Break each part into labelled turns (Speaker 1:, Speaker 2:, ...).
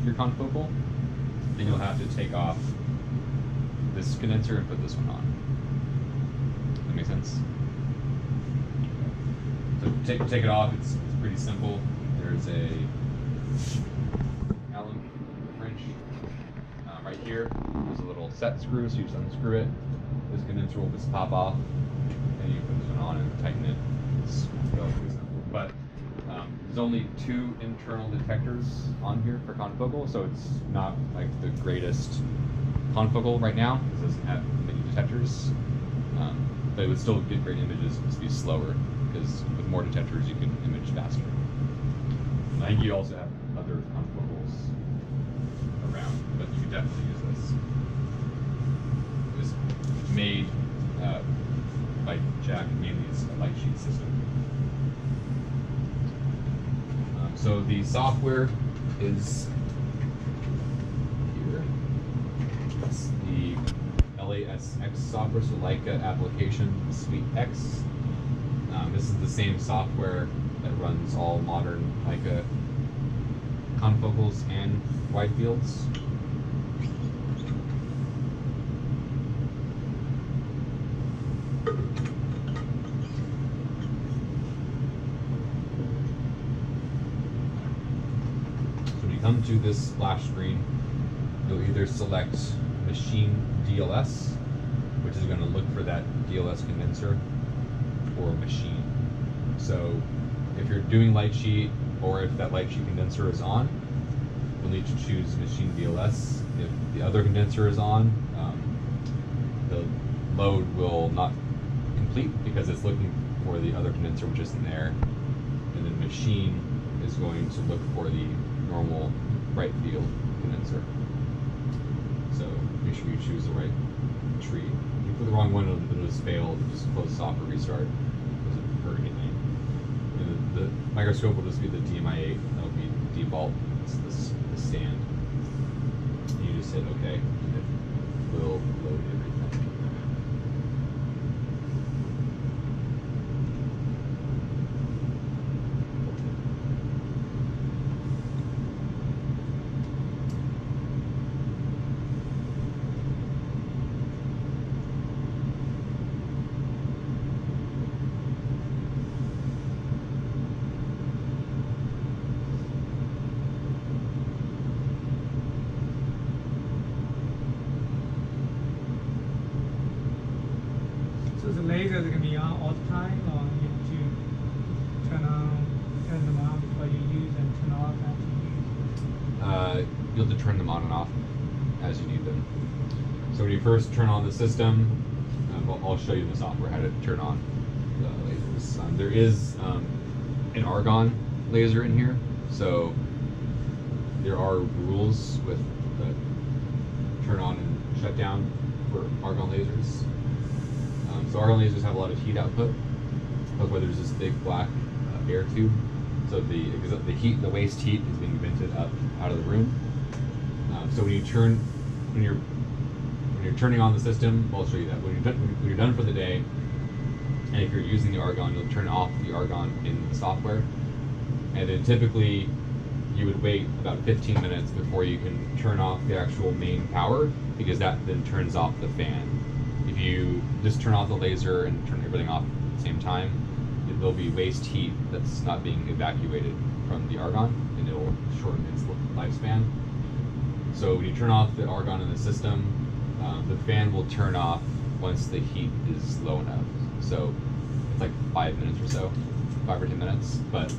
Speaker 1: your confocal, then you'll have to take off this condenser and put this one on. Does that make sense? So take it off. It's pretty simple. There's a Allen wrench right here. There's a little set screw, so you just unscrew it. This condenser will just pop off, and you put this one on and tighten it. It's relatively simple. But there's only 2 internal detectors on here for confocal, so it's not like the greatest confocal right now. It doesn't have many detectors, but it would still get great images. It would just be slower because with more detectors you can image faster. And I think you also have other confocals around, but you could definitely use this. It was made by Jack, mainly it's a light sheet system. So the software is here. It's the LASX software, so Leica Application Suite X. This is the same software that runs all modern Leica confocals and wide fields. Come to this splash screen, you'll either select Machine DLS, which is going to look for that DLS condenser, or Machine. So if you're doing light sheet, or if that light sheet condenser is on, you'll need to choose Machine DLS. If the other condenser is on, the load will not complete because it's looking for the other condenser which isn't there, and then Machine is going to look for the normal bright field condenser. So make sure you choose the right tree. If you put the wrong one, it'll just fail. It'll just close this off or restart. It doesn't hurt anything. And the microscope will just be the DMI8. That'll be default. It's the stand. And you just hit OK. And it will load everything.
Speaker 2: So the lasers can be on all the time, or you have to turn them on before you use and turn off after you use?
Speaker 1: You'll have to turn them on and off as you need them. So when you first turn on the system, I'll show you in the software how to turn on the lasers. There is an argon laser in here, so there are rules with the turn on and shut down for argon lasers. So argon lasers have a lot of heat output. That's why there's this big black air tube. So the waste heat is being vented up out of the room. So when you're turning on the system, I'll show you that. When you're done for the day, and if you're using the argon, you'll turn off the argon in the software. And then typically you would wait about 15 minutes before you can turn off the actual main power, because that then turns off the fan. If you just turn off the laser and turn everything off at the same time, there'll be waste heat that's not being evacuated from the argon, and it'll shorten its lifespan. So when you turn off the argon in the system, the fan will turn off once the heat is low enough. So it's like 5 minutes or so, 5 or 10 minutes. But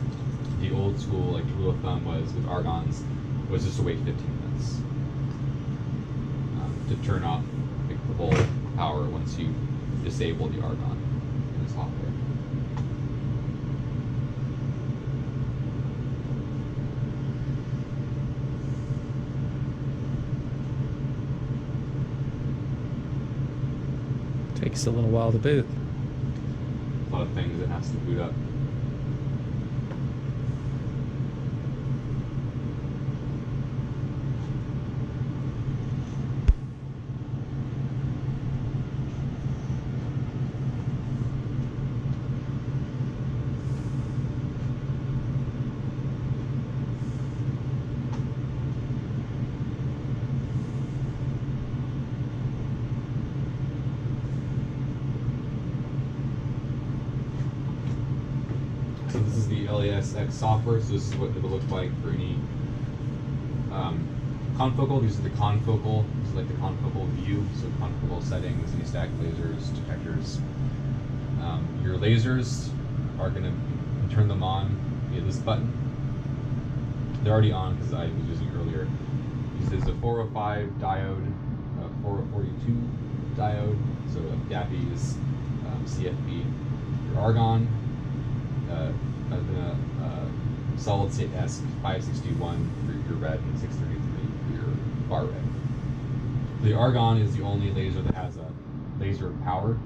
Speaker 1: the old school rule of thumb was with argons was just to wait 15 minutes to turn off the whole power once you disable the argon in the software.
Speaker 3: Takes a little while to boot.
Speaker 1: A lot of things that has to boot up. LASX software, so this is what it'll look like for any confocal. These are the confocal. This is like the confocal view. So confocal settings, any stack lasers, detectors. Your lasers are going to turn them on via this button. They're already on because I was using it earlier. This is a 405 diode, 4042 diode. So GAPI's CFB. Your argon, solid state ESC 561 for your red and 633 for your bar red. The argon is the only laser that has a laser power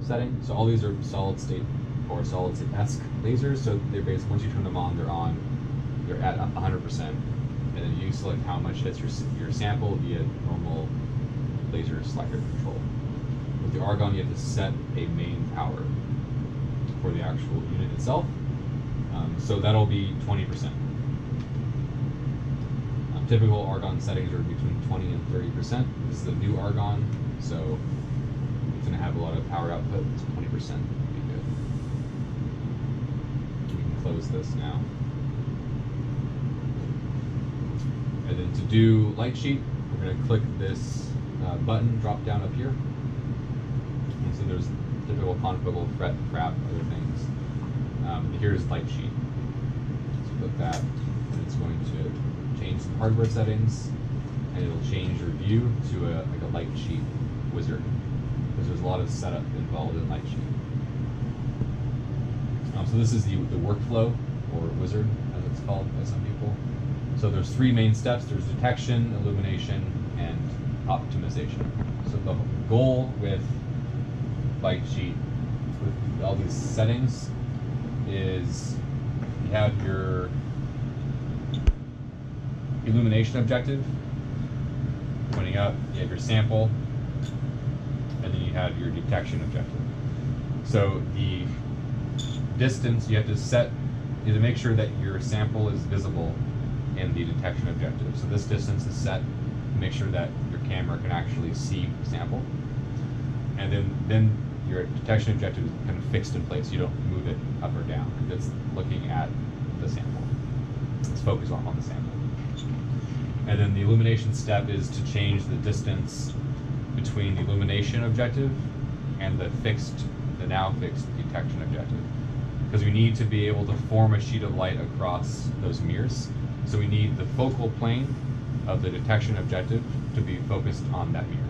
Speaker 1: setting. So all these are solid state or solid state ESC lasers. So they're basically, once you turn them on, they're at 100%. And then you select how much hits your sample via normal laser selector control. With the argon, you have to set a main power for the actual unit itself. So that'll be 20%. Typical argon settings are between 20 and 30%. This is the new argon, so it's going to have a lot of power output. So 20% would be good. We can close this now. And then to do light sheet, we're going to click this button, drop down up here. And so there's typical confocal, fret, frap, other things. Here's light sheet. So click that, and it's going to change the hardware settings, and it'll change your view to like a light sheet wizard, because there's a lot of setup involved in light sheet. So this is the workflow, or wizard, as it's called by some people. So there's three main steps. There's detection, illumination, and optimization. So the goal with light sheet, with all these settings, is you have your illumination objective pointing up, you have your sample, and then you have your detection objective. So the distance you have to set is to make sure that your sample is visible in the detection objective. So this distance is set to make sure that your camera can actually see the sample. And then your detection objective is kind of fixed in place. You don't move it up or down. It's looking at the sample. It's focused on the sample. And then the illumination step is to change the distance between the illumination objective and the now fixed detection objective. Because we need to be able to form a sheet of light across those mirrors. So we need the focal plane of the detection objective to be focused on that mirror.